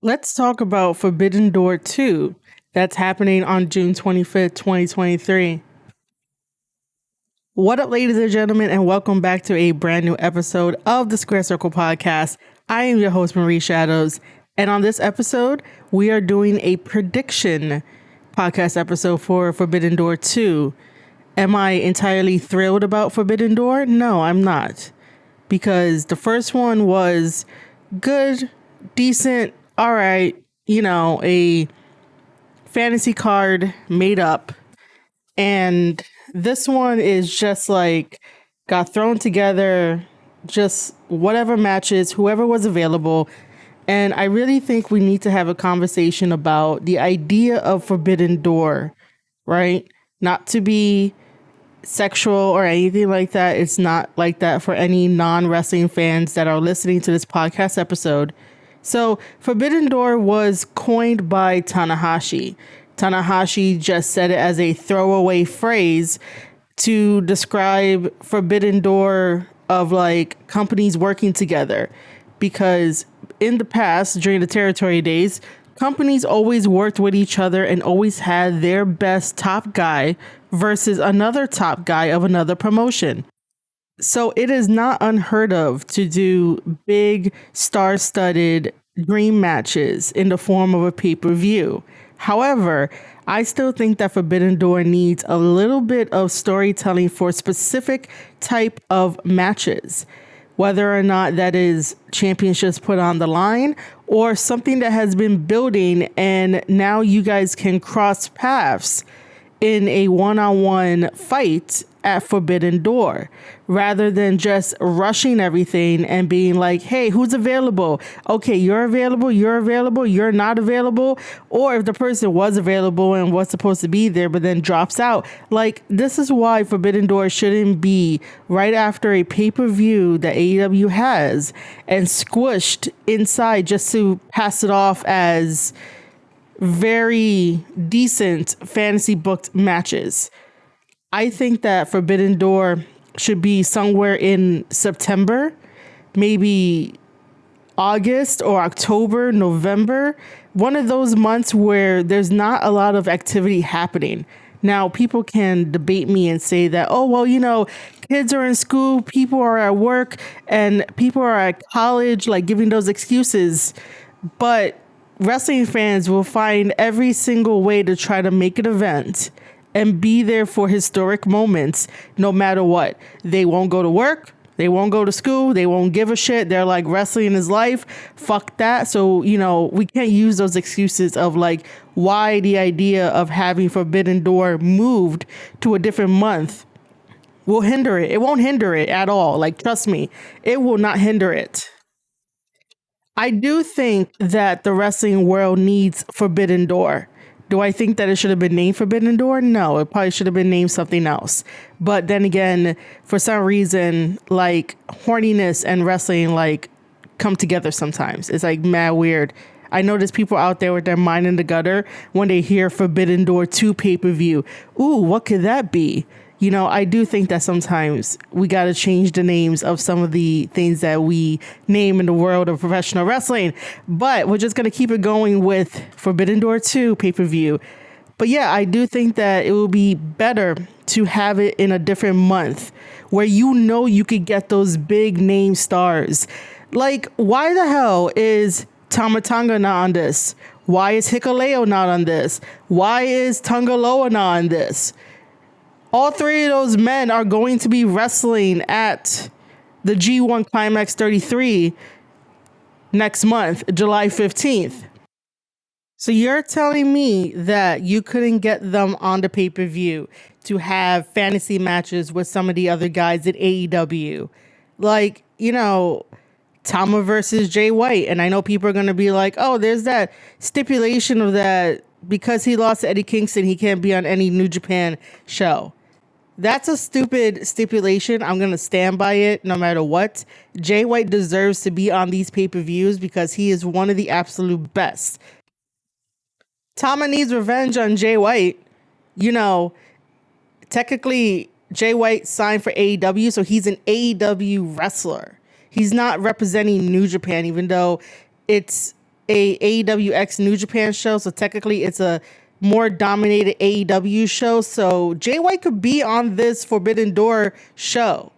Let's talk about Forbidden Door 2. That's happening on June 25th, 2023. What up, ladies and gentlemen, and welcome back to a brand new episode of the Square Circle Podcast. I am your host, Marie Shadows, and on this episode, we are doing a prediction podcast episode for Forbidden Door 2. Am I entirely thrilled about Forbidden Door? No, I'm not. Because the first one was good, decent, all right, a fantasy card made up. And this one is just like got thrown together, just whatever matches, whoever was available. And I really think we need to have a conversation about the idea of Forbidden Door, right? Not to be sexual or anything like that. It's not like that for any non-wrestling fans that are listening to this podcast episode. So Forbidden Door was coined by Tanahashi. Tanahashi just said it as a throwaway phrase to describe Forbidden Door of like companies working together. Because in the past, during the territory days, companies always worked with each other and always had their best top guy versus another top guy of another promotion. So it is not unheard of to do big star-studded dream matches in the form of a pay-per-view. However, I still think that Forbidden Door needs a little bit of storytelling for specific type of matches, whether or not that is championships put on the line or something that has been building and now you guys can cross paths in a one-on-one fight at Forbidden Door rather than just rushing everything and being like, hey, who's available? Okay, you're available, you're not available. Or if the person was available and was supposed to be there but then drops out. Like, this is why Forbidden Door shouldn't be right after a pay-per-view that AEW has and squished inside just to pass it off as very decent fantasy booked matches. I think that Forbidden Door should be somewhere in September, maybe August or October, November, one of those months where there's not a lot of activity happening. Now, people can debate me and say that, oh, well, kids are in school, people are at work, and people are at college, like giving those excuses. But wrestling fans will find every single way to try to make an event and be there for historic moments no matter what. They won't go to work. They won't go to school. They won't give a shit. They're like, wrestling is life. Fuck that. So, we can't use those excuses of like why the idea of having Forbidden Door moved to a different month will hinder it. It won't hinder it at all. Like, trust me, it will not hinder it. I do think that the wrestling world needs Forbidden Door. Do I think that it should have been named Forbidden Door? No, it probably should have been named something else. But then again, for some reason, like horniness and wrestling like come together sometimes. It's like mad weird. I know there's people out there with their mind in the gutter when they hear Forbidden Door 2 pay-per-view. Ooh, what could that be? I do think that sometimes we got to change the names of some of the things that we name in the world of professional wrestling. But we're just going to keep it going with Forbidden Door 2 pay-per-view. But yeah, I do think that it will be better to have it in a different month where you could get those big name stars. Like, why the hell is Tamatanga not on this? Why is Hikuleo not on this? Why is Tungaloa not on this? All three of those men are going to be wrestling at the G1 Climax 33 next month, July 15th. So you're telling me that you couldn't get them on the pay-per-view to have fantasy matches with some of the other guys at AEW? Like, Tama versus Jay White. And I know people are going to be like, oh, there's that stipulation of that because he lost to Eddie Kingston, he can't be on any New Japan show. That's a stupid stipulation. I'm going to stand by it no matter what. Jay White deserves to be on these pay-per-views because he is one of the absolute best. Tama needs revenge on Jay White. Technically, Jay White signed for AEW, so he's an AEW wrestler. He's not representing New Japan, even though it's a AEW X New Japan show, so technically it's a more dominated AEW show. So Jay White could be on this Forbidden Door show.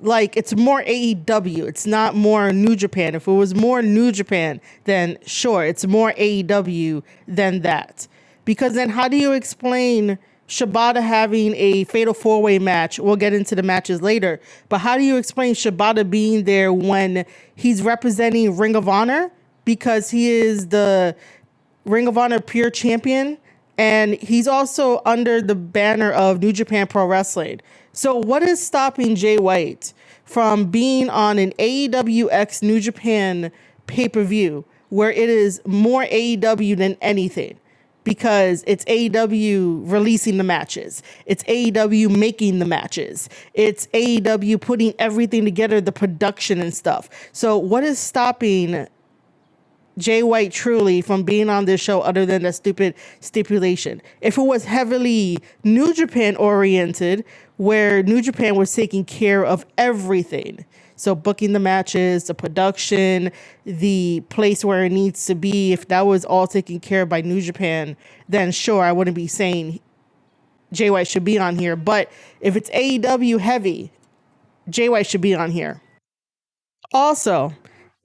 Like, it's more AEW. It's not more New Japan. If it was more New Japan, then sure, it's more AEW than that. Because then how do you explain Shibata having a fatal four-way match? We'll get into the matches later. But how do you explain Shibata being there when he's representing Ring of Honor? Because he is the Ring of Honor Pure Champion. And he's also under the banner of New Japan Pro Wrestling. So what is stopping Jay White from being on an AEW X New Japan pay-per-view where it is more AEW than anything? Because it's AEW releasing the matches. It's AEW making the matches. It's AEW putting everything together, the production and stuff. So what is stopping Jay White truly from being on this show other than that stupid stipulation? If it was heavily New Japan oriented, where New Japan was taking care of everything, so booking the matches, the production, the place where it needs to be, if that was all taken care of by New Japan, then sure, I wouldn't be saying Jay White should be on here. But if it's AEW heavy, Jay White should be on here. Also,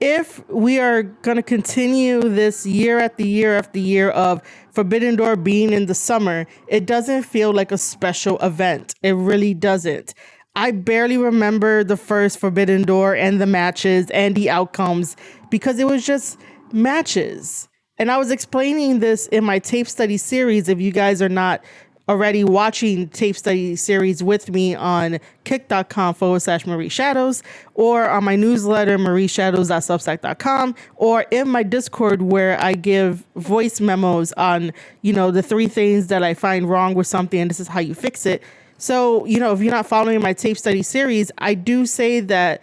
if we are going to continue this year after year after year of Forbidden Door being in the summer, it doesn't feel like a special event. It really doesn't. I barely remember the first Forbidden Door and the matches and the outcomes because it was just matches. And I was explaining this in my tape study series. If you guys are not already watching tape study series with me on kick.com/Marie Shadows, or on my newsletter, marieshadows.substack.com, or in my Discord where I give voice memos on, the 3 things that I find wrong with something and this is how you fix it. So, if you're not following my tape study series, I do say that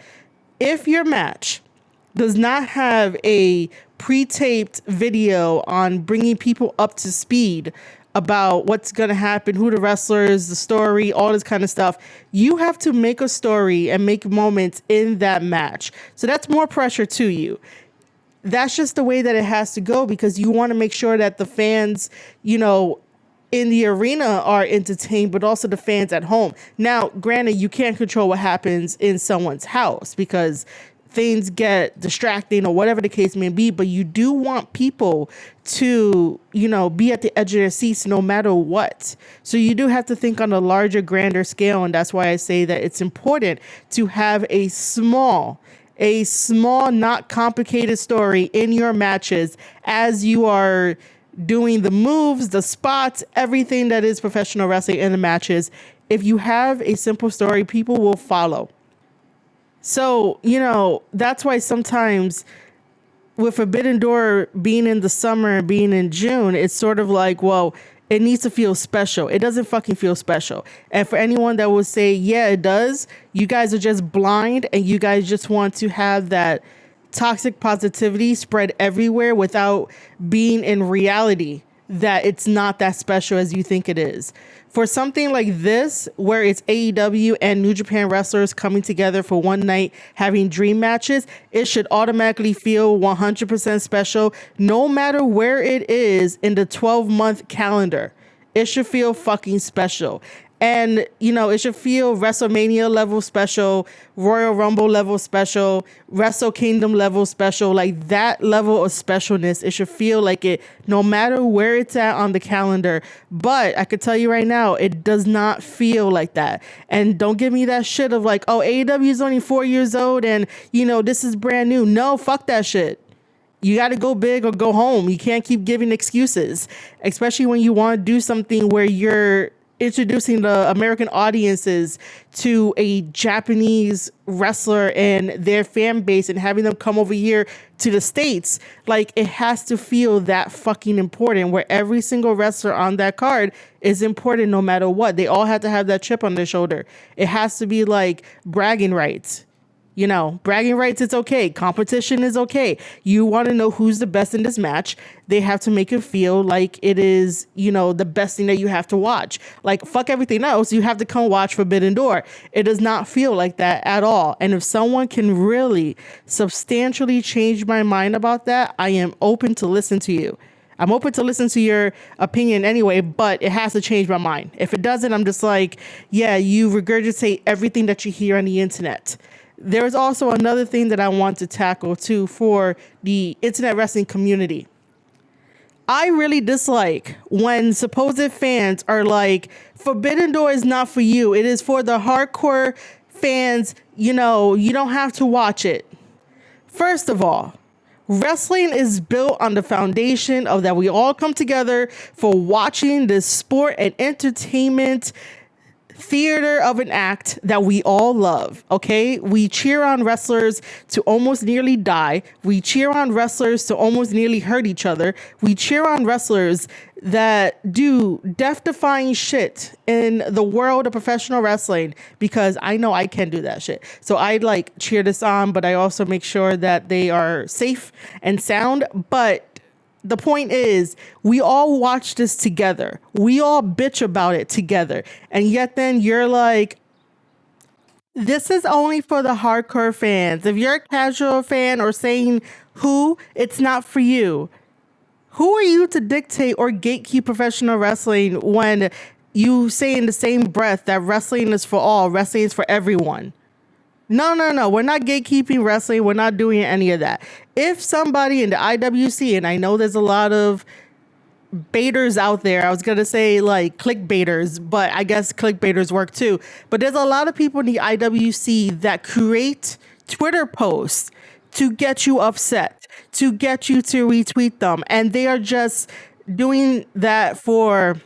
if your match does not have a pre-taped video on bringing people up to speed about what's going to happen, who the wrestler is, the story, all this kind of stuff, you have to make a story and make moments in that match. So that's more pressure to you. That's just the way that it has to go, because you want to make sure that the fans, in the arena are entertained, but also the fans at home. Now, granted, you can't control what happens in someone's house because things get distracting or whatever the case may be, but you do want people to, be at the edge of their seats no matter what. So you do have to think on a larger, grander scale. And that's why I say that it's important to have a small, not complicated story in your matches as you are doing the moves, the spots, everything that is professional wrestling in the matches. If you have a simple story, people will follow. So, that's why sometimes with Forbidden Door being in the summer, being in June, it's sort of like, well, it needs to feel special. It doesn't fucking feel special. And for anyone that will say, yeah, it does, you guys are just blind and you guys just want to have that toxic positivity spread everywhere without being in reality that it's not that special as you think it is. For something like this, where it's AEW and New Japan wrestlers coming together for one night, having dream matches, it should automatically feel 100% special, no matter where it is in the 12-month calendar. It should feel fucking special. And, it should feel WrestleMania level special, Royal Rumble level special, Wrestle Kingdom level special, like that level of specialness. It should feel like it no matter where it's at on the calendar. But I could tell you right now, it does not feel like that. And don't give me that shit of like, oh, AEW is only 4 years old and, this is brand new. No, fuck that shit. You got to go big or go home. You can't keep giving excuses, especially when you want to do something where you're introducing the American audiences to a Japanese wrestler and their fan base and having them come over here to the States. Like, it has to feel that fucking important, where every single wrestler on that card is important no matter what. They all have to have that chip on their shoulder. It has to be like bragging rights. Bragging rights, it's okay. Competition is okay. You want to know who's the best in this match. They have to make it feel like it is, the best thing that you have to watch. Like, fuck everything else. You have to come watch Forbidden Door. It does not feel like that at all. And if someone can really substantially change my mind about that, I am open to listen to you. I'm open to listen to your opinion anyway, but it has to change my mind. If it doesn't, I'm just like, yeah, you regurgitate everything that you hear on the internet. There's also another thing that I want to tackle too for the internet wrestling community. I really dislike when supposed fans are like, Forbidden Door is not for you. It is for the hardcore fans. You don't have to watch it. First of all, wrestling is built on the foundation of that we all come together for watching this sport and entertainment theater of an act that we all love, okay? We cheer on wrestlers to almost nearly die. We cheer on wrestlers to almost nearly hurt each other. We cheer on wrestlers that do death-defying shit in the world of professional wrestling because I know I can do that shit. So I cheer this on, but I also make sure that they are safe and sound. But the point is, we all watch this together. We all bitch about it together. And yet then you're like, this is only for the hardcore fans. If you're a casual fan or saying who, it's not for you. Who are you to dictate or gatekeep professional wrestling when you say in the same breath that wrestling is for all, wrestling is for everyone? No. We're not gatekeeping wrestling. We're not doing any of that. If somebody in the IWC, and I know there's a lot of baiters out there, I was going to say clickbaiters, but I guess clickbaiters work too. But there's a lot of people in the IWC that create Twitter posts to get you upset, to get you to retweet them. And they are just doing that for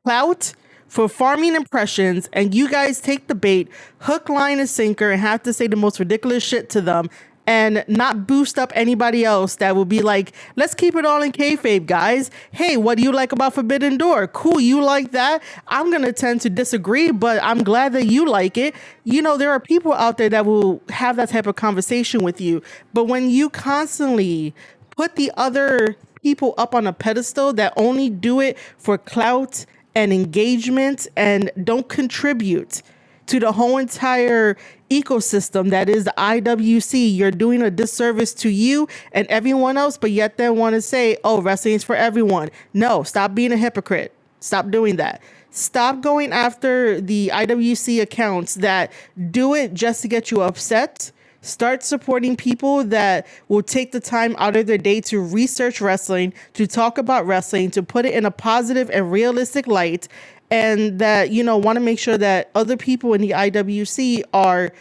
clout, for farming impressions, and you guys take the bait, hook, line, and sinker, and have to say the most ridiculous shit to them and not boost up anybody else that will be like, let's keep it all in kayfabe, guys. Hey, what do you like about Forbidden Door? Cool, you like that? I'm going to tend to disagree, but I'm glad that you like it. There are people out there that will have that type of conversation with you. But when you constantly put the other people up on a pedestal that only do it for clout and engagement and don't contribute to the whole entire ecosystem that is the IWC, you're doing a disservice to you and everyone else, but yet then want to say, oh, wrestling is for everyone. No, stop being a hypocrite. Stop doing that. Stop going after the IWC accounts that do it just to get you upset. Start supporting people that will take the time out of their day to research wrestling, to talk about wrestling, to put it in a positive and realistic light, and that, want to make sure that other people in the IWC are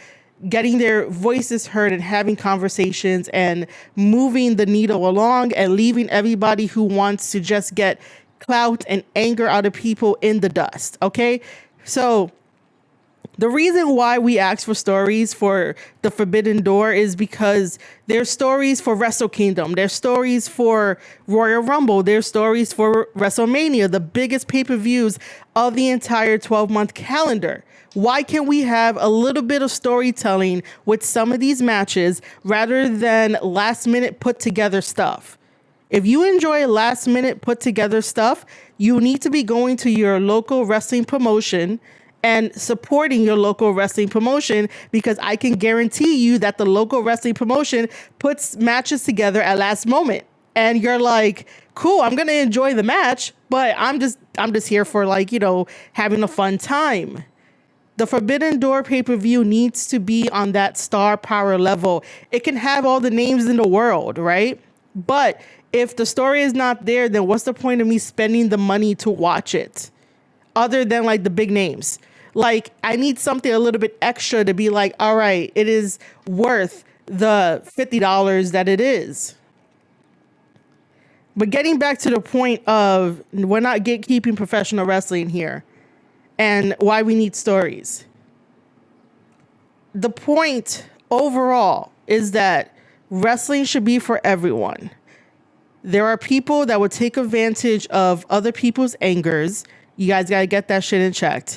getting their voices heard and having conversations and moving the needle along and leaving everybody who wants to just get clout and anger out of people in the dust. Okay? So the reason why we ask for stories for the Forbidden Door is because there's stories for Wrestle Kingdom. There's stories for Royal Rumble. There's stories for WrestleMania, the biggest pay-per-views of the entire 12-month calendar. Why can't we have a little bit of storytelling with some of these matches rather than last-minute put-together stuff? If you enjoy last-minute put-together stuff, you need to be going to your local wrestling promotion and supporting your local wrestling promotion, because I can guarantee you that the local wrestling promotion puts matches together at last moment. And you're like, cool, I'm going to enjoy the match, but I'm just here for having a fun time. The Forbidden Door pay-per-view needs to be on that star power level. It can have all the names in the world, right? But if the story is not there, then what's the point of me spending the money to watch it? Other than the big names. I need something a little bit extra to be like, all right, it is worth the $50 that it is. But getting back to the point of we're not gatekeeping professional wrestling here and why we need stories. The point overall is that wrestling should be for everyone. There are people that will take advantage of other people's angers. You guys got to get that shit in check.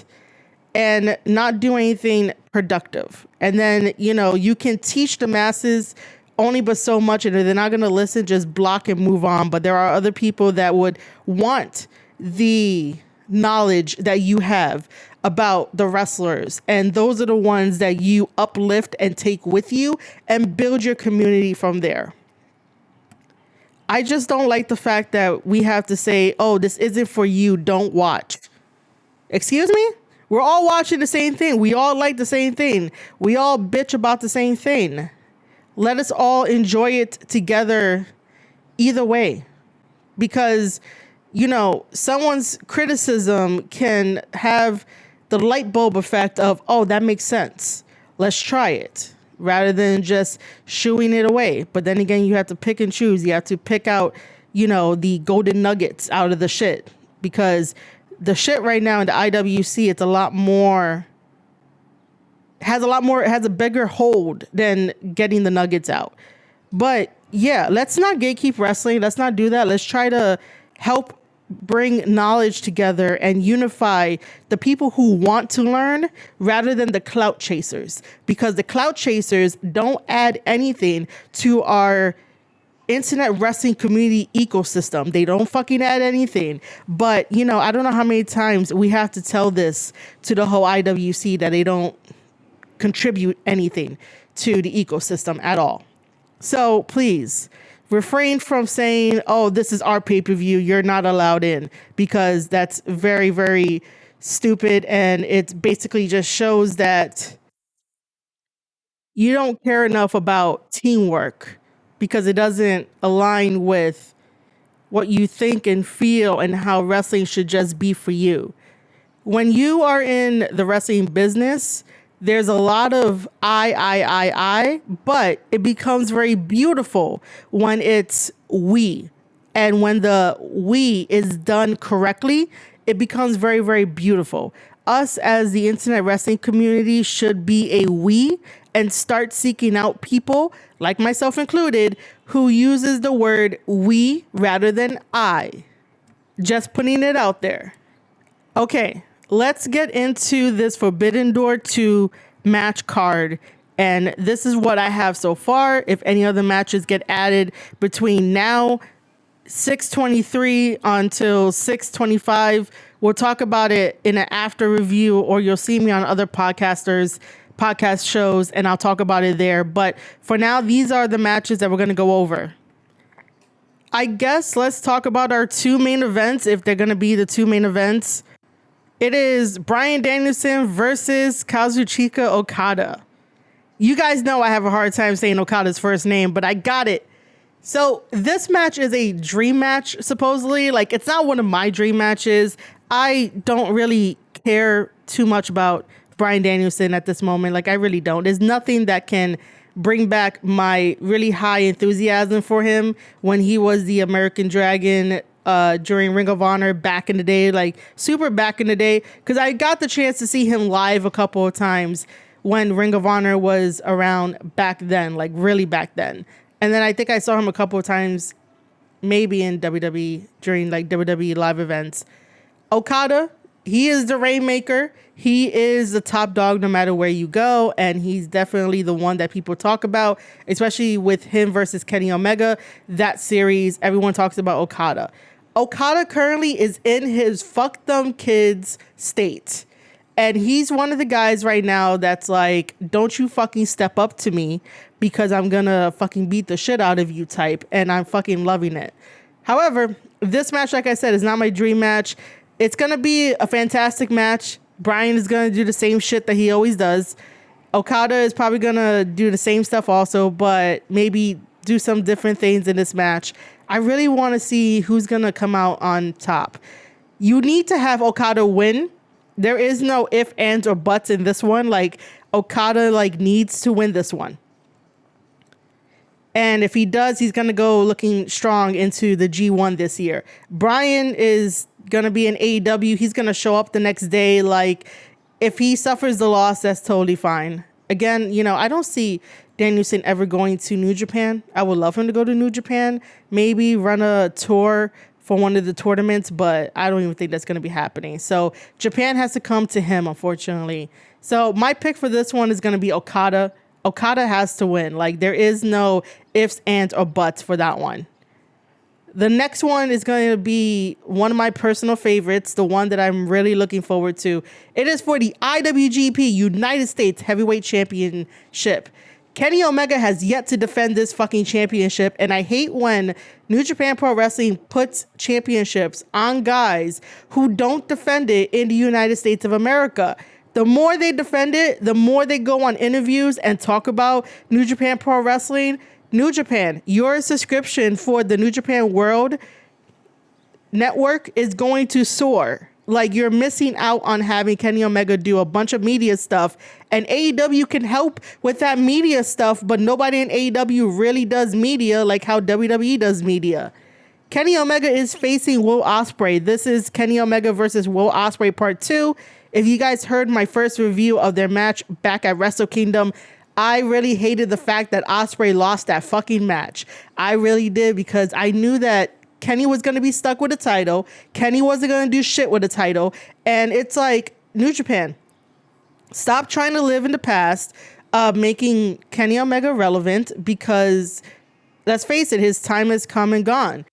and not do anything productive. And then, you can teach the masses only but so much, and if they're not going to listen, just block and move on. But there are other people that would want the knowledge that you have about the wrestlers, and those are the ones that you uplift and take with you and build your community from there. I just don't like the fact that we have to say, oh, this isn't for you, don't watch. Excuse me? We're all watching the same thing. We all like the same thing. We all bitch about the same thing. Let us all enjoy it together either way. Because, someone's criticism can have the light bulb effect of, oh, that makes sense. Let's try it. Rather than just shooing it away. But then again, you have to pick and choose. You have to pick out, the golden nuggets out of the shit. Because the shit right now in the IWC, it's has a bigger hold than getting the nuggets out. But yeah, let's not gatekeep wrestling. Let's not do that. Let's try to help bring knowledge together and unify the people who want to learn rather than the clout chasers, because the clout chasers don't add anything to our internet wrestling community ecosystem. They don't fucking add anything. But, I don't know how many times we have to tell this to the whole IWC that they don't contribute anything to the ecosystem at all. So please refrain from saying, oh, this is our pay-per-view, you're not allowed in, because that's very, very stupid. And it basically just shows that you don't care enough about teamwork, because it doesn't align with what you think and feel and how wrestling should just be for you. When you are in the wrestling business, there's a lot of I, but it becomes very beautiful when it's we. And when the we is done correctly, it becomes very, very beautiful. Us as the internet wrestling community should be a we, and start seeking out people, like myself included, who uses the word we rather than I. Just putting it out there. Okay. Let's get into this Forbidden Door 2 match card. And this is what I have so far. If any other matches get added between now, 6/23 until 6/25, we'll talk about it in an after review, or you'll see me on other podcast shows, and I'll talk about it there. But for now, these are the matches that we're going to go over. I guess let's talk about our two main events, if they're going to be the two main events. It is Bryan Danielson versus Kazuchika Okada. You guys know I have a hard time saying Okada's first name, but I got it. So this match is a dream match, supposedly. Like, it's not one of my dream matches. I don't really care too much about Bryan Danielson at this moment. Like, I really don't. There's nothing that can bring back my really high enthusiasm for him when he was the American Dragon during Ring of Honor back in the day, like super back in the day, because I got the chance to see him live a couple of times when Ring of Honor was around back then, like really back then. And then I think I saw him a couple of times maybe in WWE during like WWE live events. Okada, he is the Rainmaker. He is the top dog no matter where you go, and he's definitely the one that people talk about, especially with him versus Kenny Omega. That series, everyone talks about Okada. Okada currently is in his fuck them kids state. And he's one of the guys right now that's like, don't you fucking step up to me, because I'm gonna fucking beat the shit out of you type. And I'm fucking loving it. However, this match, like I said, is not my dream match. It's gonna be a fantastic match. Bryan is gonna do the same shit that he always does. Okada is probably gonna do the same stuff also, but maybe do some different things in this match. I really want to see who's gonna come out on top. You need to have Okada win. There is no if, ands, or buts in this one. Like, Okada needs to win this one. And if he does, he's going to go looking strong into the G1 this year. Bryan is going to be in AEW. He's going to show up the next day. Like, if he suffers the loss, that's totally fine. Again, I don't see Danielson ever going to New Japan. I would love him to go to New Japan. Maybe run a tour for one of the tournaments, but I don't even think that's going to be happening. So Japan has to come to him, unfortunately. So my pick for this one is going to be Okada. Okada has to win. Like, there is no ifs, ands, or buts for that one. The next one is going to be one of my personal favorites, the one that I'm really looking forward to. It is for the IWGP United States Heavyweight Championship. Kenny Omega has yet to defend this fucking championship, and I hate when New Japan Pro Wrestling puts championships on guys who don't defend it in the United States of America. The more they defend it, the more they go on interviews and talk about New Japan Pro Wrestling. New Japan, your subscription for the New Japan World Network is going to soar. Like, you're missing out on having Kenny Omega do a bunch of media stuff, and AEW can help with that media stuff, but nobody in AEW really does media like how WWE does media. Kenny Omega is facing Will Ospreay. This is Kenny Omega versus Will Ospreay Part 2. If you guys heard my first review of their match back at Wrestle Kingdom, I really hated the fact that Ospreay lost that fucking match. I really did, because I knew that Kenny was going to be stuck with the title. Kenny wasn't going to do shit with the title. And it's like, New Japan, stop trying to live in the past, making Kenny Omega relevant, because let's face it, his time has come and gone.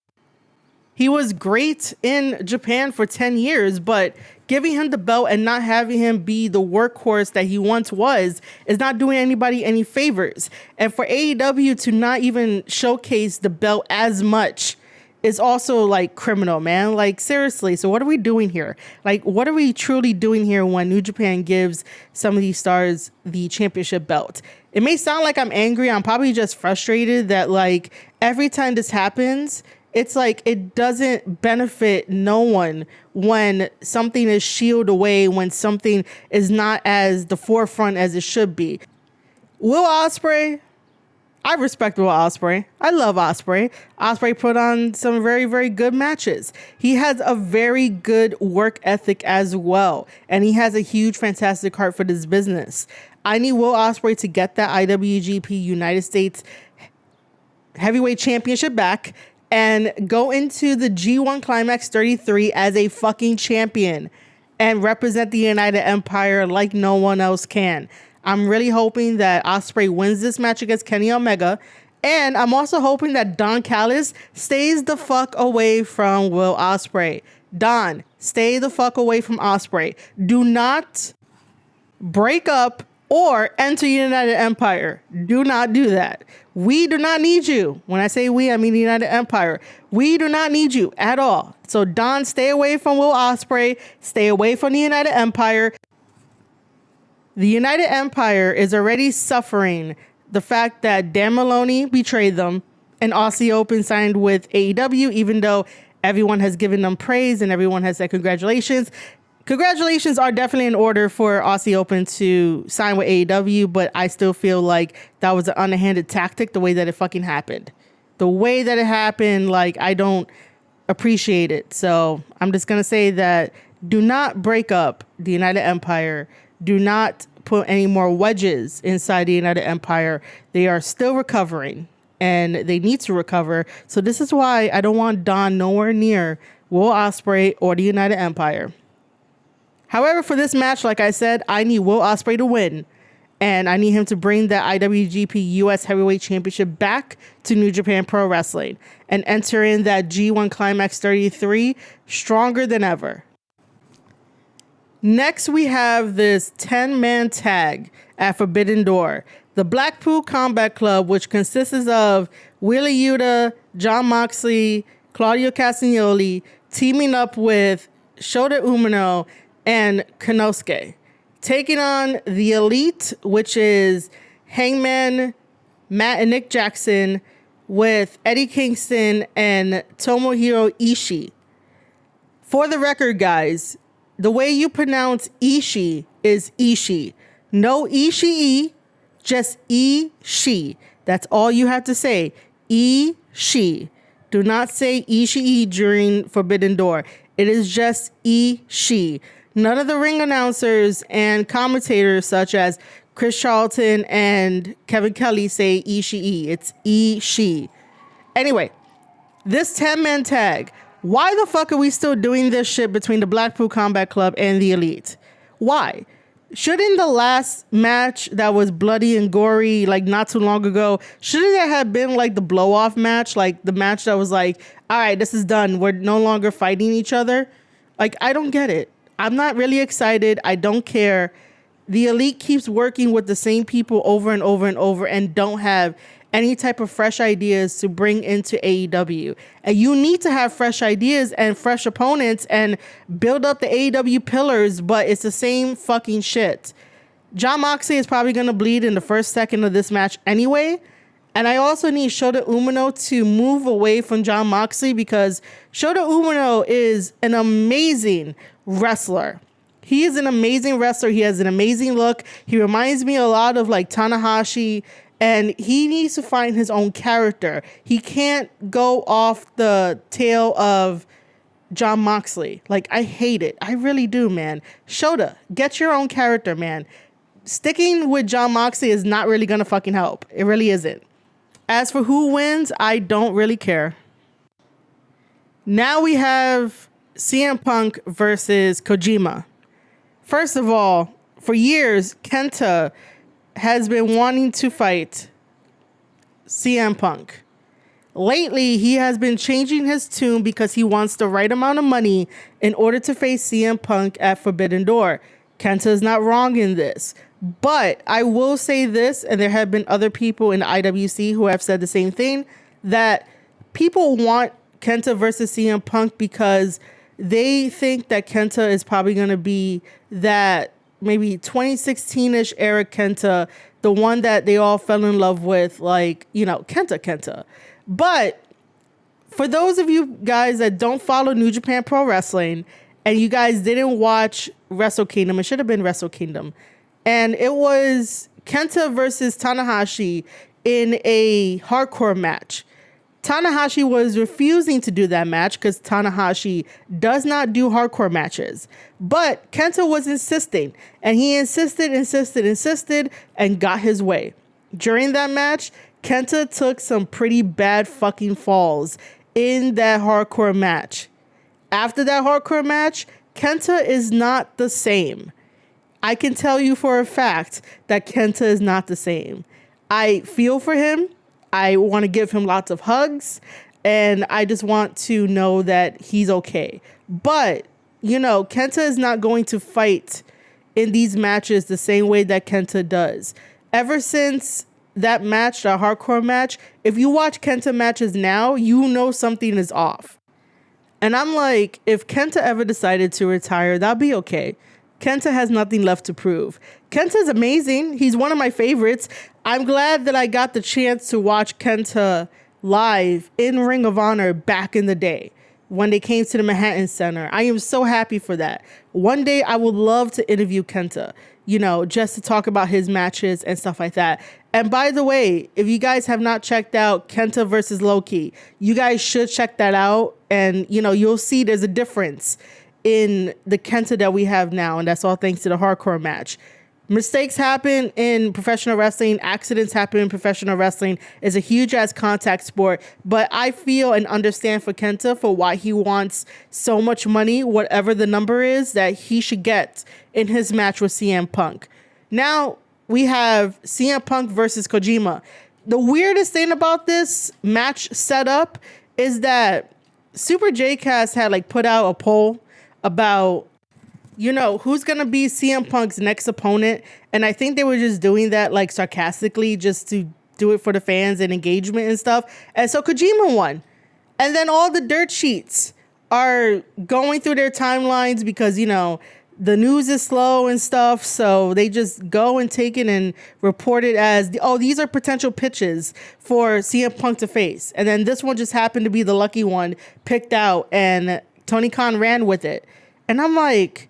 He was great in Japan for 10 years, but giving him the belt and not having him be the workhorse that he once was is not doing anybody any favors. And for AEW to not even showcase the belt as much is also like criminal, man. Like, seriously. So what are we doing here? Like, what are we truly doing here when New Japan gives some of these stars the championship belt? It may sound like I'm angry. I'm probably just frustrated that, like, every time this happens, it's like it doesn't benefit no one when something is shielded away, when something is not as the forefront as it should be. Will Ospreay, I respect Will Ospreay. I love Ospreay. Ospreay put on some very, very good matches. He has a very good work ethic as well, and he has a huge, fantastic heart for this business. I need Will Ospreay to get that IWGP United States Heavyweight Championship back and go into the G1 Climax 33 as a fucking champion and represent the United Empire like no one else can. I'm really hoping that Ospreay wins this match against Kenny Omega, and I'm also hoping that Don Callis stays the fuck away from Will Ospreay. Don, stay the fuck away from Ospreay. Do not break up or enter United Empire. Do not do that. We do not need you. When I say we, I mean the United Empire. We do not need you at all. So Don, stay away from Will Ospreay. Stay away from the United Empire. The United Empire is already suffering the fact that Dan Maloney betrayed them and Aussie Open signed with AEW, even though everyone has given them praise and everyone has said congratulations. Congratulations are definitely in order for Aussie Open to sign with AEW, but I still feel like that was an underhanded tactic, the way that it fucking happened. The way that it happened, like, I don't appreciate it. So I'm just going to say that do not break up the United Empire. Do not put any more wedges inside the United Empire. They are still recovering, and they need to recover. So this is why I don't want Don nowhere near Will Ospreay or the United Empire. However, for this match, like I said, I need Will Ospreay to win, and I need him to bring the IWGP US Heavyweight Championship back to New Japan Pro Wrestling and enter in that G1 Climax 33 stronger than ever. Next, we have this 10-man tag at Forbidden Door. The Blackpool Combat Club, which consists of Wheeler Yuta, Jon Moxley, Claudio Castagnoli, teaming up with Shota Umino and Konosuke, taking on the Elite, which is Hangman, Matt and Nick Jackson, with Eddie Kingston and Tomohiro Ishii. For the record, guys, the way you pronounce Ishii is Ishii. No Ishii, just Ishii. That's all you have to say. Ishii. Do not say Ishii during Forbidden Door. It is just Ishii. None of the ring announcers and commentators such as Chris Charlton and Kevin Kelly say Ishii. It's Ishii. Anyway, this 10-man tag Why the fuck are we still doing this shit between the Blackpool Combat Club and the Elite? Why? Shouldn't the last match that was bloody and gory, like not too long ago, shouldn't that have been like the blow off match? Like the match that was like, all right, this is done. We're no longer fighting each other. Like, I don't get it. I'm not really excited. I don't care. The Elite keeps working with the same people over and over and over and don't have any type of fresh ideas to bring into AEW. And you need to have fresh ideas and fresh opponents and build up the AEW pillars, but it's the same fucking shit. Jon Moxley is probably going to bleed in the first second of this match anyway. And I also need Shota Umino to move away from Jon Moxley because Shota Umino is an amazing wrestler. He is an amazing wrestler. He has an amazing look. He reminds me a lot of like Tanahashi. And he needs to find his own character. He can't go off the tail of Jon Moxley. Like, I hate it. I really do, man. Shota, get your own character, man. Sticking with Jon Moxley is not really going to fucking help. It really isn't. As for who wins, I don't really care. Now we have CM Punk versus Kojima. First of all, for years, Kenta has been wanting to fight CM Punk. Lately, he has been changing his tune because he wants the right amount of money in order to face CM Punk at Forbidden Door. Kenta is not wrong in this. But I will say this, and there have been other people in the IWC who have said the same thing, that people want Kenta versus CM Punk because they think that Kenta is probably going to be that maybe 2016-ish era Kenta, the one that they all fell in love with, like, you know, Kenta. But for those of you guys that don't follow New Japan Pro Wrestling and you guys didn't watch Wrestle Kingdom, it should have been Wrestle Kingdom, and it was Kenta versus Tanahashi in a hardcore match. Tanahashi was refusing to do that match because Tanahashi does not do hardcore matches. But Kenta was insisting, and he insisted, and got his way. During that match, Kenta took some pretty bad fucking falls in that hardcore match. After that hardcore match, Kenta is not the same. I can tell you for a fact that Kenta is not the same. I feel for him. I want to give him lots of hugs, and I just want to know that he's okay. But, you know, Kenta is not going to fight in these matches the same way that Kenta does. Ever since that match, the hardcore match, if you watch Kenta matches now, you know something is off. And I'm like, if Kenta ever decided to retire, that'd be okay. Kenta has nothing left to prove. Kenta's amazing. He's one of my favorites. I'm glad that I got the chance to watch Kenta live in Ring of Honor back in the day when they came to the Manhattan Center. I am so happy for that. One day I would love to interview Kenta, you know, just to talk about his matches and stuff like that. And by the way, if you guys have not checked out Kenta versus Loki, you guys should check that out. And, you know, you'll see there's a difference in the Kenta that we have now, and that's all thanks to the hardcore match. Mistakes happen in professional wrestling. Accidents happen in professional wrestling. It's a huge ass contact sport, but I feel and understand for Kenta for why he wants so much money, whatever the number is that he should get in his match with CM Punk. Now we have CM Punk versus Kojima. The weirdest thing about this match setup is that Super J-Cast had like put out a poll about, you know, who's going to be CM Punk's next opponent. And I think they were just doing that like sarcastically just to do it for the fans and engagement and stuff. And so Kojima won. And then all the dirt sheets are going through their timelines because, you know, the news is slow and stuff. So they just go and take it and report it as, oh, these are potential pitches for CM Punk to face. And then this one just happened to be the lucky one picked out, and Tony Khan ran with it. And I'm like,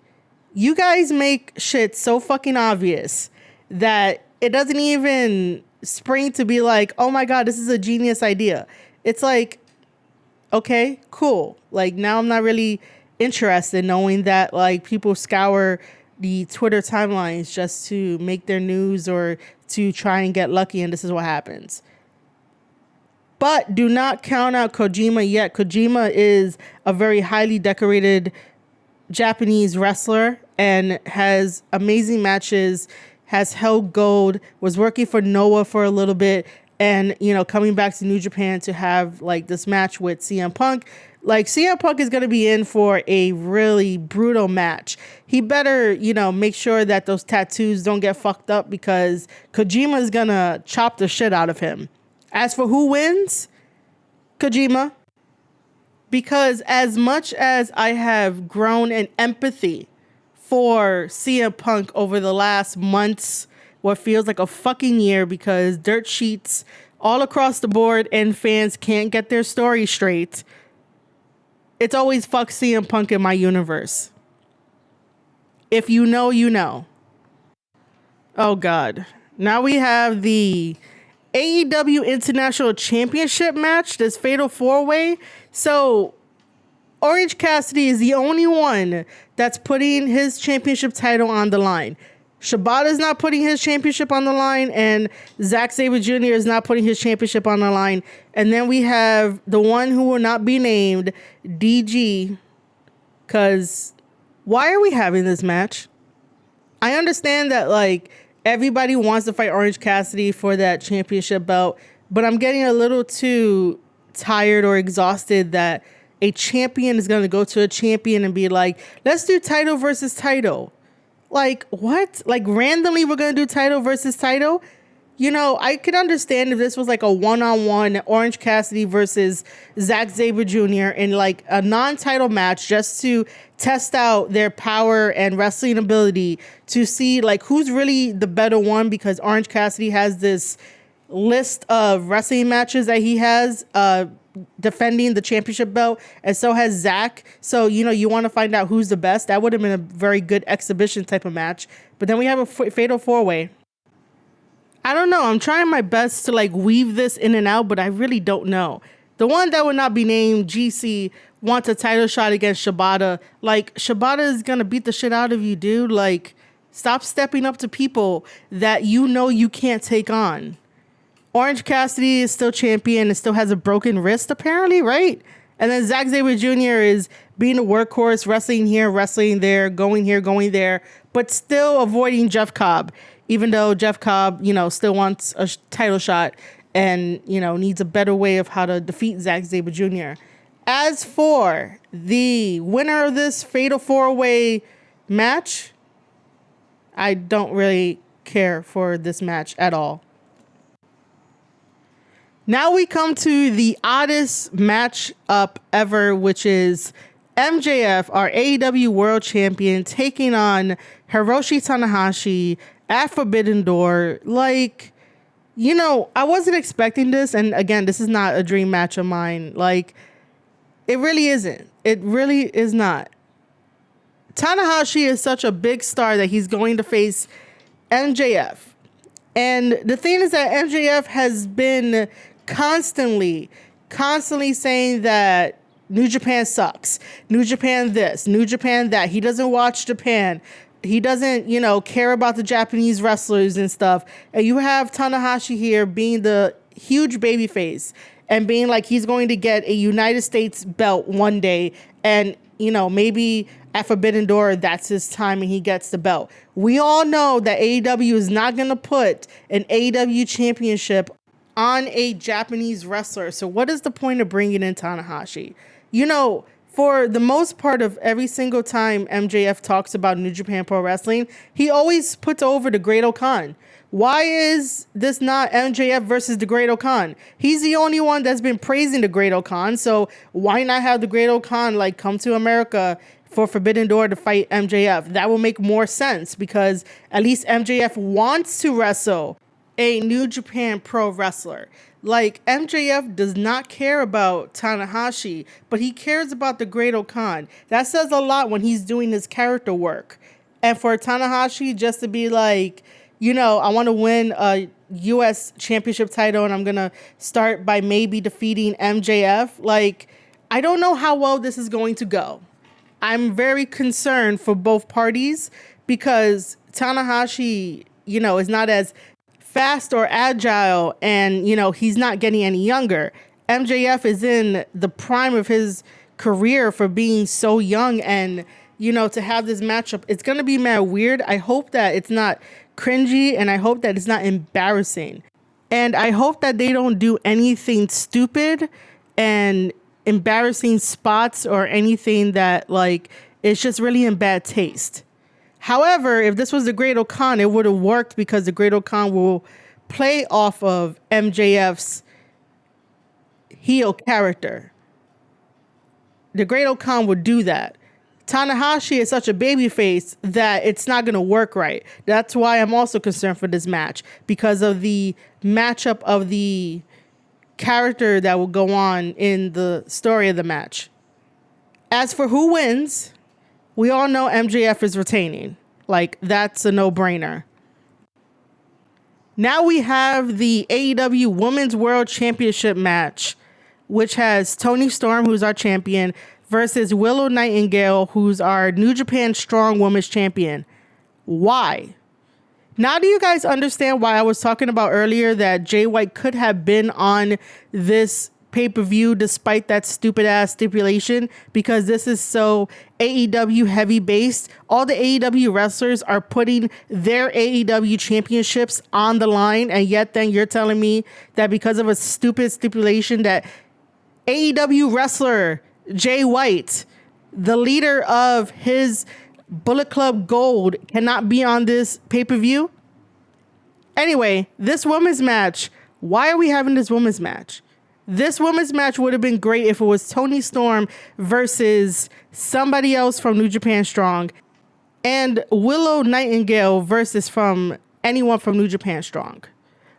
you guys make shit so fucking obvious that it doesn't even spring to be like, oh my God, this is a genius idea. It's like, okay, cool. Like now I'm not really interested knowing that like people scour the Twitter timelines just to make their news or to try and get lucky, and this is what happens. But do not count out Kojima yet. Kojima is a very highly decorated Japanese wrestler and has amazing matches, has held gold, was working for Noah for a little bit, and, you know, coming back to New Japan to have like this match with CM Punk. Like, CM Punk is going to be in for a really brutal match. He better, you know, make sure that those tattoos don't get fucked up, because Kojima is going to chop the shit out of him. As for who wins, Kojima. Because as much as I have grown in empathy for CM Punk over the last months, what feels like a fucking year, because dirt sheets all across the board and fans can't get their story straight, it's always fuck CM Punk in my universe. If you know, you know. Oh, God. Now we have the AEW International Championship match, this Fatal 4-Way. So Orange Cassidy is the only one that's putting his championship title on the line. Shibata's not putting his championship on the line, and Zack Sabre Jr. is not putting his championship on the line. And then we have the one who will not be named, DG, because why are we having this match? I understand that, like, everybody wants to fight Orange Cassidy for that championship belt, but I'm getting a little too tired or exhausted that a champion is going to go to a champion and be like, let's do title versus title. Like, what? Like, randomly we're going to do title versus title? You know, I could understand if this was like a one-on-one Orange Cassidy versus Zack Sabre Jr. in like a non-title match, just to test out their power and wrestling ability, to see like who's really the better one, because Orange Cassidy has this list of wrestling matches that he has defending the championship belt, and so has Zach. So, you know, you want to find out who's the best. That would have been a very good exhibition type of match. But then we have a fatal 4-way. I don't know. I'm trying my best to like weave this in and out, but I really don't know. The one that would not be named, GC, wants a title shot against Shibata. Like, Shibata is gonna beat the shit out of you, dude. Like, stop stepping up to people that you know you can't take on. Orange Cassidy is still champion and still has a broken wrist, apparently, right? And then Zack Sabre Jr. is being a workhorse, wrestling here, wrestling there, going here, going there, but still avoiding Jeff Cobb, even though Jeff Cobb, you know, still wants a title shot and, you know, needs a better way of how to defeat Zack Sabre Jr. As for the winner of this Fatal 4-Way match, I don't really care for this match at all. Now we come to the oddest match-up ever, which is MJF, our AEW World Champion, taking on Hiroshi Tanahashi at Forbidden Door. Like, you know, I wasn't expecting this. And again, this is not a dream match of mine. Like, it really isn't. It really is not. Tanahashi is such a big star that he's going to face MJF. And the thing is that MJF has been constantly saying that New Japan sucks. New Japan this, New Japan that. He doesn't watch Japan. He doesn't, you know, care about the Japanese wrestlers and stuff. And you have Tanahashi here being the huge babyface and being like he's going to get a United States belt one day. And, you know, maybe at Forbidden Door, that's his time and he gets the belt. We all know that AEW is not going to put an AEW championship on a Japanese wrestler. So what is the point of bringing in Tanahashi? You know, for the most part of every single time MJF talks about New Japan Pro Wrestling, he always puts over the Great Okan. Why is this not MJF versus the Great Okan? He's the only one that's been praising the Great Okan. So why not have the Great Okan like come to America for Forbidden Door to fight MJF? That will make more sense, because at least MJF wants to wrestle a New Japan Pro wrestler. Like, MJF does not care about Tanahashi, but he cares about the Great Okan. That says a lot when he's doing his character work. And for Tanahashi just to be like, you know, I want to win a U.S. championship title and I'm going to start by maybe defeating MJF. Like, I don't know how well this is going to go. I'm very concerned for both parties, because Tanahashi, you know, is not as fast or agile, and, you know, he's not getting any younger. MJF is in the prime of his career for being so young, and to have this matchup, it's gonna be mad weird. I hope that it's not cringy, and I hope that it's not embarrassing, and I hope that they don't do anything stupid and embarrassing spots or anything that it's just really in bad taste. However, if this was the Great O'Khan, it would have worked because the Great O'Khan will play off of MJF's heel character. The Great O'Khan would do that. Tanahashi is such a babyface that it's not going to work right. That's why I'm also concerned for this match, because of the matchup of the character that will go on in the story of the match. As for who wins, we all know MJF is retaining. That's a no-brainer. Now we have the AEW Women's World Championship match, which has Toni Storm, who's our champion, versus Willow Nightingale, who's our New Japan Strong Women's Champion. Why? Now do you guys understand why I was talking about earlier that Jay White could have been on this pay-per-view despite that stupid ass stipulation? Because this is so AEW heavy based. All the AEW wrestlers are putting their AEW championships on the line, and yet then you're telling me that because of a stupid stipulation that AEW wrestler Jay White, the leader of his Bullet Club Gold, cannot be on this pay-per-view? Anyway, this women's match, why are we having this women's match? This women's match would have been great if it was Toni Storm versus somebody else from New Japan Strong, and Willow Nightingale versus from anyone from New Japan Strong.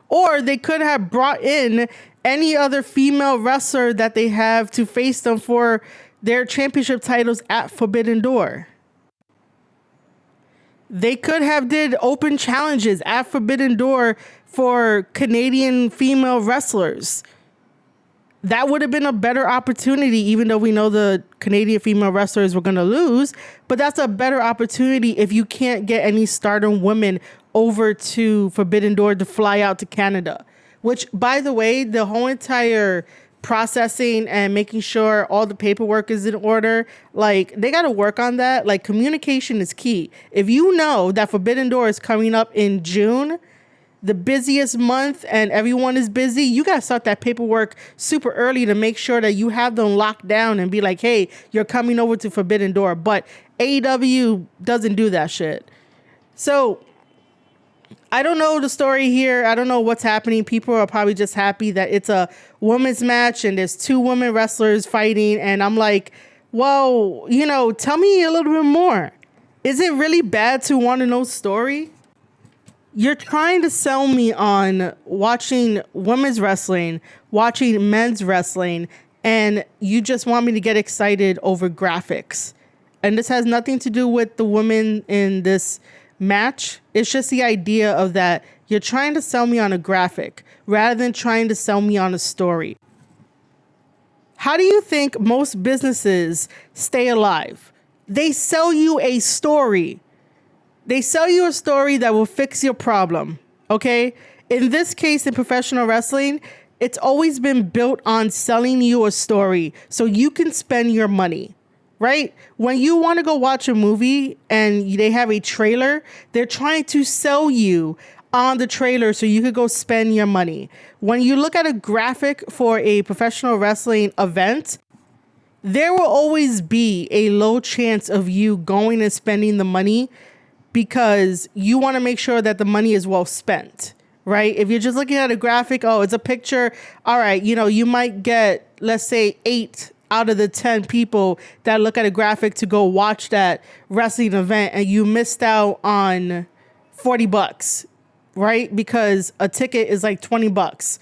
Or they could have brought in any other female wrestler that they have to face them for their championship titles at Forbidden Door. They could have did open challenges at Forbidden Door for Canadian female wrestlers. That would have been a better opportunity, even though we know the Canadian female wrestlers were going to lose. But that's a better opportunity if you can't get any stardom women over to Forbidden Door to fly out to Canada. Which, by the way, the whole entire processing and making sure all the paperwork is in order, they got to work on that. Communication is key. If you know that Forbidden Door is coming up in June, the busiest month, and everyone is busy, you got to start that paperwork super early to make sure that you have them locked down and be like, hey, you're coming over to Forbidden Door. But AEW doesn't do that shit. So I don't know the story here. I don't know what's happening. People are probably just happy that it's a women's match and there's two women wrestlers fighting. And I'm like, well, tell me a little bit more. Is it really bad to want to know story? You're trying to sell me on watching women's wrestling, watching men's wrestling, and you just want me to get excited over graphics. And this has nothing to do with the women in this match. It's just the idea of that you're trying to sell me on a graphic rather than trying to sell me on a story. How do you think most businesses stay alive? They sell you a story. They sell you a story that will fix your problem, okay? In this case, in professional wrestling, it's always been built on selling you a story so you can spend your money, right? When you want to go watch a movie and they have a trailer, they're trying to sell you on the trailer so you could go spend your money. When you look at a graphic for a professional wrestling event, there will always be a low chance of you going and spending the money because you want to make sure that the money is well spent, right? If you're just looking at a graphic, oh, it's a picture. All right, you might get, let's say, 8 out of the 10 people that look at a graphic to go watch that wrestling event, and you missed out on $40, right? Because a ticket is like $20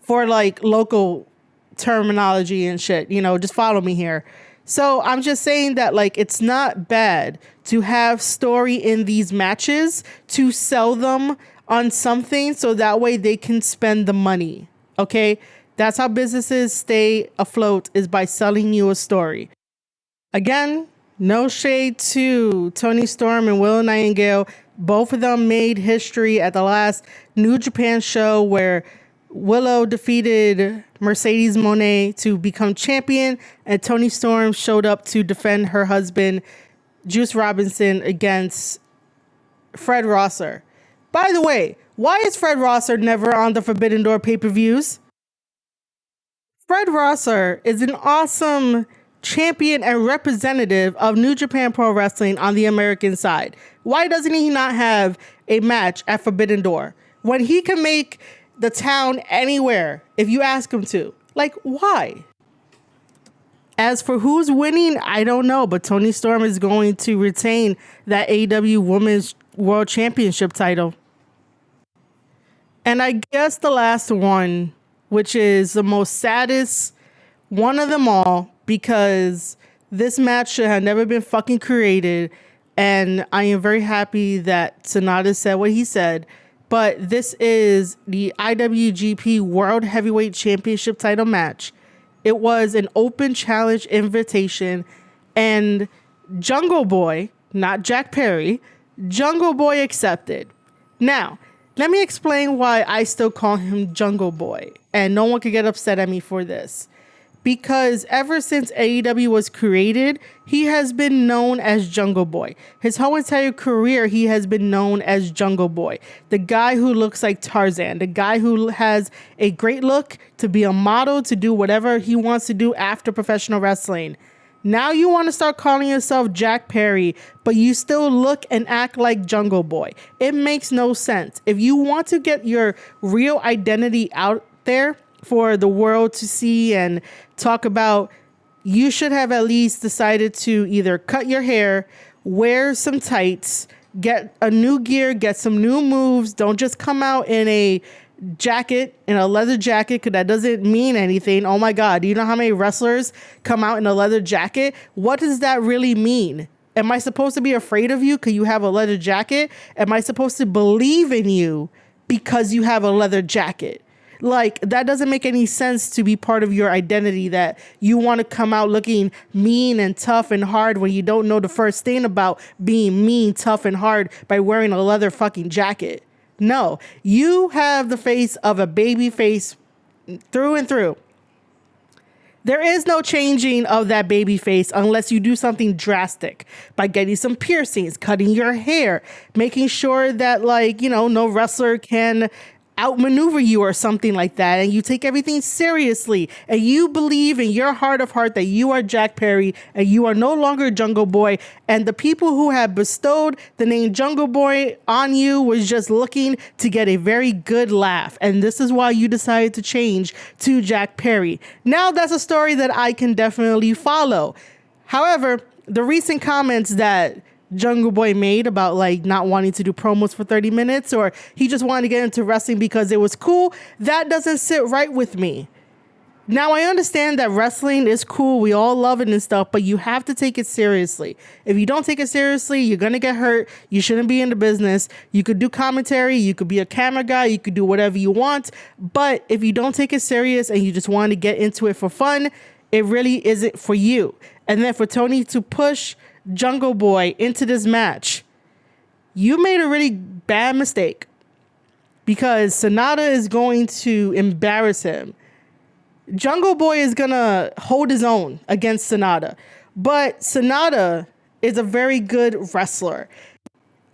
for local terminology and shit. Just follow me here. So I'm just saying that it's not bad to have story in these matches to sell them on something so that way they can spend the money. Okay? That's how businesses stay afloat, is by selling you a story. Again, no shade to Toni Storm and Willow Nightingale. Both of them made history at the last New Japan show where Willow defeated Mercedes Moné to become champion, and Toni Storm showed up to defend her husband, Juice Robinson, against Fred Rosser. By the way, why is Fred Rosser never on the Forbidden Door pay-per-views? Fred Rosser is an awesome champion and representative of New Japan Pro Wrestling on the American side. Why doesn't he not have a match at Forbidden Door when he can make the town anywhere if you ask him to? Like, why? As for who's winning, I don't know, but Toni Storm is going to retain that AEW Women's World Championship title. And I guess the last one, which is the most saddest one of them all, because this match should have never been fucking created, and I am very happy that Sanada said what he said, but this is the IWGP World Heavyweight Championship title match. It was an open challenge invitation, and Jungle Boy, not Jack Perry, Jungle Boy accepted. Now, let me explain why I still call him Jungle Boy, and no one can get upset at me for this. Because ever since AEW was created, he has been known as Jungle Boy. His whole entire career, he has been known as Jungle Boy. The guy who looks like Tarzan. The guy who has a great look, to be a model, to do whatever he wants to do after professional wrestling. Now you want to start calling yourself Jack Perry, but you still look and act like Jungle Boy. It makes no sense. If you want to get your real identity out there for the world to see and talk about, you should have at least decided to either cut your hair, wear some tights, get a new gear, get some new moves. Don't just come out in a jacket, in a leather jacket, because that doesn't mean anything. Oh my God, do you know how many wrestlers come out in a leather jacket? What does that really mean? Am I supposed to be afraid of you because you have a leather jacket? Am I supposed to believe in you because you have a leather jacket? Like, that doesn't make any sense to be part of your identity, that you want to come out looking mean and tough and hard when you don't know the first thing about being mean, tough, and hard by wearing a leather fucking jacket. No, you have the face of a baby face through and through. There is no changing of that baby face unless you do something drastic by getting some piercings, cutting your hair, making sure that, like, you know, no wrestler can outmaneuver you or something like that, and you take everything seriously, and you believe in your heart of heart that you are Jack Perry and you are no longer Jungle Boy, and the people who have bestowed the name Jungle Boy on you was just looking to get a very good laugh, and this is why you decided to change to Jack Perry. Now that's a story that I can definitely follow. However, the recent comments that Jungle Boy made about, like, not wanting to do promos for 30 minutes, or he just wanted to get into wrestling because it was cool, that doesn't sit right with me. Now, I understand that wrestling is cool, we all love it and stuff, but you have to take it seriously. If you don't take it seriously, you're gonna get hurt. You shouldn't be in the business. You could do commentary, you could be a camera guy, you could do whatever you want, but if you don't take it serious and you just want to get into it for fun, it really isn't for you. And then for Tony to push Jungle Boy into this match, you made a really bad mistake, because Sanada is going to embarrass him. Jungle Boy is gonna hold his own against Sanada, but Sanada is a very good wrestler,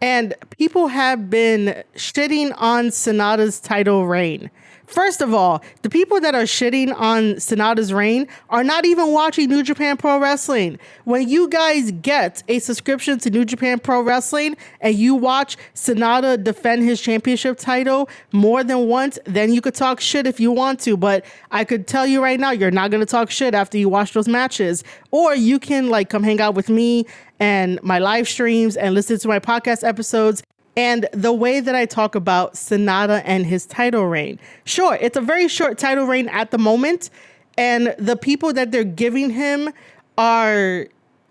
and people have been shitting on Sanada's title reign. First of all, the people that are shitting on Sanada's reign are not even watching New Japan Pro Wrestling. When you guys get a subscription to New Japan Pro Wrestling and you watch Sanada defend his championship title more than once, then you could talk shit if you want to. But I could tell you right now, you're not going to talk shit after you watch those matches. Or you can, like, come hang out with me and my live streams and listen to my podcast episodes and the way that I talk about Sanada and his title reign. Sure, it's a very short title reign at the moment, and the people that they're giving him are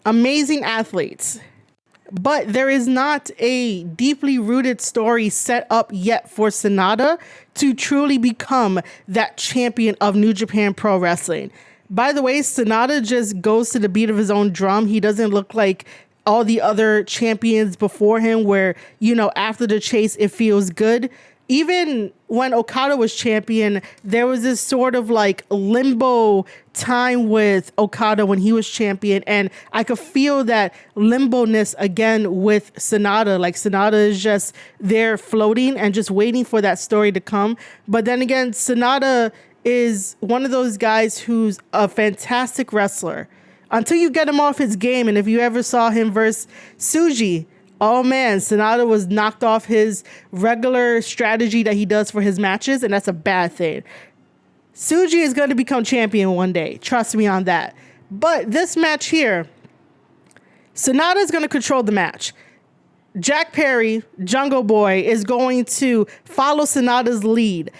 amazing athletes. But there is not a deeply rooted story set up yet for Sanada to truly become that champion of New Japan Pro Wrestling. By the way, Sanada just goes to the beat of his own drum. He doesn't look like all the other champions before him where, you know, after the chase, it feels good. even when Okada was champion, there was this sort of like limbo time with Okada when he was champion. And I could feel that limbo-ness again with Sonata. Like Sonata is just there floating and just waiting for that story to come. But then again, Sonata is one of those guys who's a fantastic wrestler until you get him off his game. And if you ever saw him versus Tsuji, oh man, Sonata was knocked off his regular strategy that he does for his matches, and that's a bad thing. Tsuji is going to become champion one day. Trust me on that. But this match here, Sonata is going to control the match. Jack Perry, Jungle Boy, is going to follow Sonata's lead.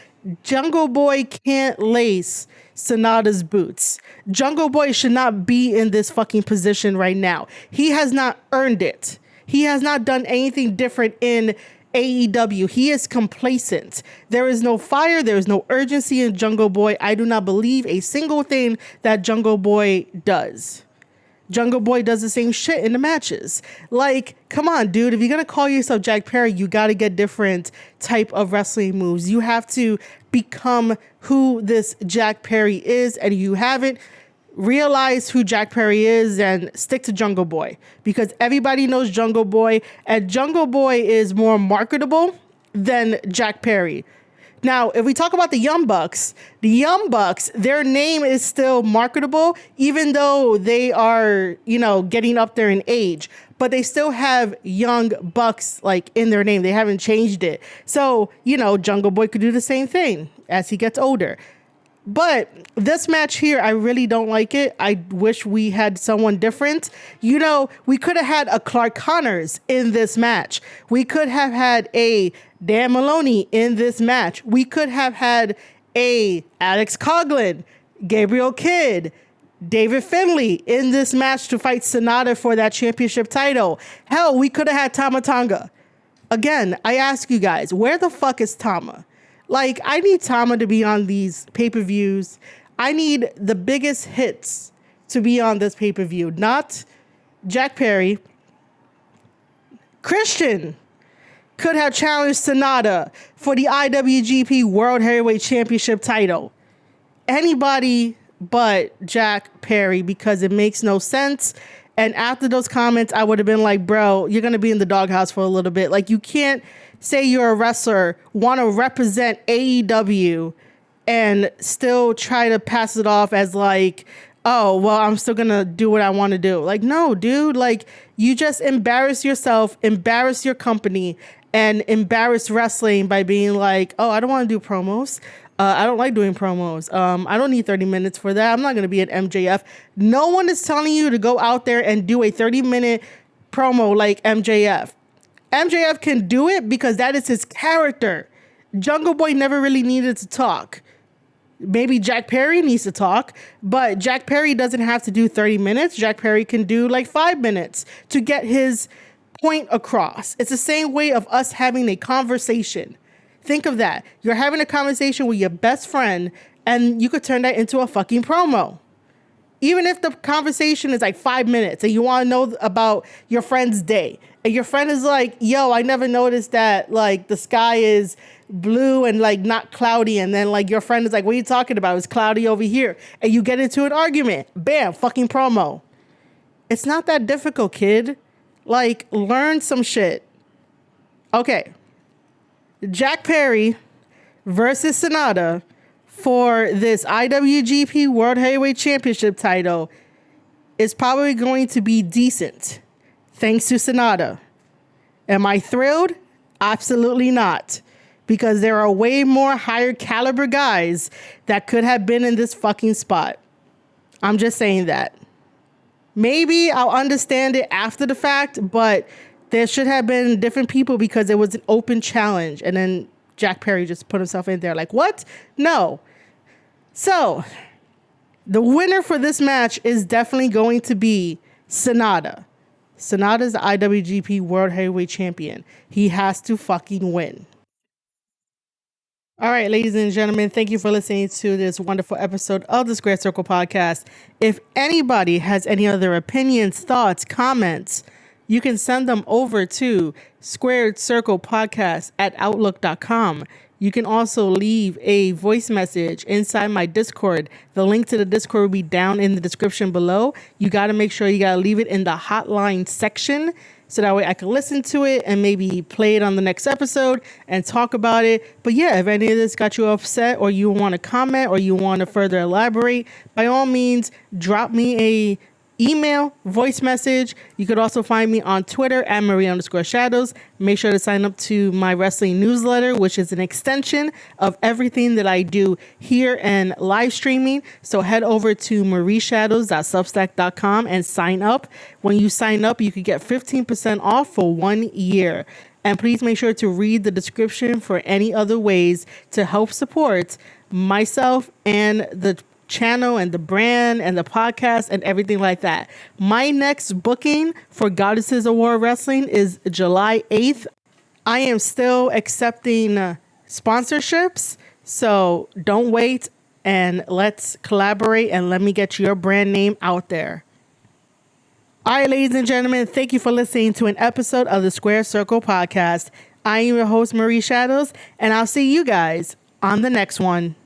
Jungle Boy can't lace Sonata's boots. Jungle Boy should not be in this fucking position right now. He has not earned it. He has not done anything different in AEW. He is complacent. There is no fire. There is no urgency in Jungle Boy. I do not believe a single thing that Jungle Boy does. Jungle Boy does the same shit in the matches. Like, come on, dude. If you're going to call yourself Jack Perry, you got to get different type of wrestling moves. You have to become who this Jack Perry is, and you haven't. Realize who Jack Perry is and stick to Jungle Boy, because everybody knows Jungle Boy, and Jungle Boy is more marketable than Jack Perry. Now, if we talk about the Young Bucks, their name is still marketable, even though they are, getting up there in age, but they still have Young Bucks like in their name. They haven't changed it. So, Jungle Boy could do the same thing as he gets older. But this match here, I really don't like it. I wish we had someone different. We could have had a Clark Connors in this match. We could have had a Dan Maloney in this match. We could have had a Alex Coughlin, Gabriel Kidd, David Finlay in this match to fight Sonata for that championship title. Hell, we could have had Tama Tonga. Again, I ask you guys, where the fuck is Tama? Like, I need Tama to be on these pay-per-views. I need the biggest hits to be on this pay-per-view, not Jack Perry. Christian could have challenged Sonata for the IWGP World Heavyweight Championship title. Anybody but Jack Perry, because it makes no sense. And after those comments, I would have been like, bro, you're going to be in the doghouse for a little bit. Like, you can't say you're a wrestler, want to represent AEW, and still try to pass it off as like, oh, well, I'm still going to do what I want to do. Like, no, dude, like, you just embarrass yourself, embarrass your company, and embarrass wrestling by being like, oh, I don't want to do promos. I don't like doing promos. I don't need 30 minutes for that. I'm not going to be at MJF. No one is telling you to go out there and do a 30-minute promo like MJF. MJF can do it because that is his character. Jungle Boy never really needed to talk. Maybe Jack Perry needs to talk, but Jack Perry doesn't have to do 30 minutes. Jack Perry can do like 5 minutes to get his point across. It's the same way of us having a conversation. Think of that. You're having a conversation with your best friend, and you could turn that into a fucking promo. Even if the conversation is like 5 minutes and you want to know about your friend's day, and your friend is like, yo, I never noticed that like the sky is blue and like not cloudy. And then like your friend is like, what are you talking about? It's cloudy over here. And you get into an argument. Bam, fucking promo. It's not that difficult, kid. Like, learn some shit. Okay. Jack Perry versus Sonata for this IWGP World Heavyweight Championship title is probably going to be decent, thanks to Sonata. Am I thrilled? Absolutely not. Because there are way more higher caliber guys that could have been in this fucking spot. I'm just saying that. Maybe I'll understand it after the fact, but there should have been different people because it was an open challenge. And then Jack Perry just put himself in there like, what? No. So the winner for this match is definitely going to be Sonata. Sonata's the IWGP World Heavyweight Champion. He has to fucking win. All right, ladies and gentlemen, thank you for listening to this wonderful episode of the Square Circle Podcast. If anybody has any other opinions, thoughts, comments, you can send them over to squaredcirclepodcast@outlook.com. You can also leave a voice message inside my Discord. The link to the Discord will be down in the description below. You got to make sure you got to leave it in the hotline section so that way I can listen to it and maybe play it on the next episode and talk about it. But yeah, if any of this got you upset or you want to comment or you want to further elaborate, by all means, drop me a email, voice message. You could also find me on Twitter at Marie_Shadows. Make sure to sign up to my wrestling newsletter, which is an extension of everything that I do here and live streaming. So head over to marieshadows.substack.com and sign up. When you sign up, you could get 15% off for 1 year. And please make sure to read the description for any other ways to help support myself and the channel and the brand and the podcast and everything like that. My next booking for Goddesses of War Wrestling is July 8th. I am still accepting sponsorships, so don't wait and let's collaborate and let me get your brand name out there. All right, ladies and gentlemen, thank you for listening to an episode of the Square Circle Podcast. I am your host, Marie Shadows, and I'll see you guys on the next one.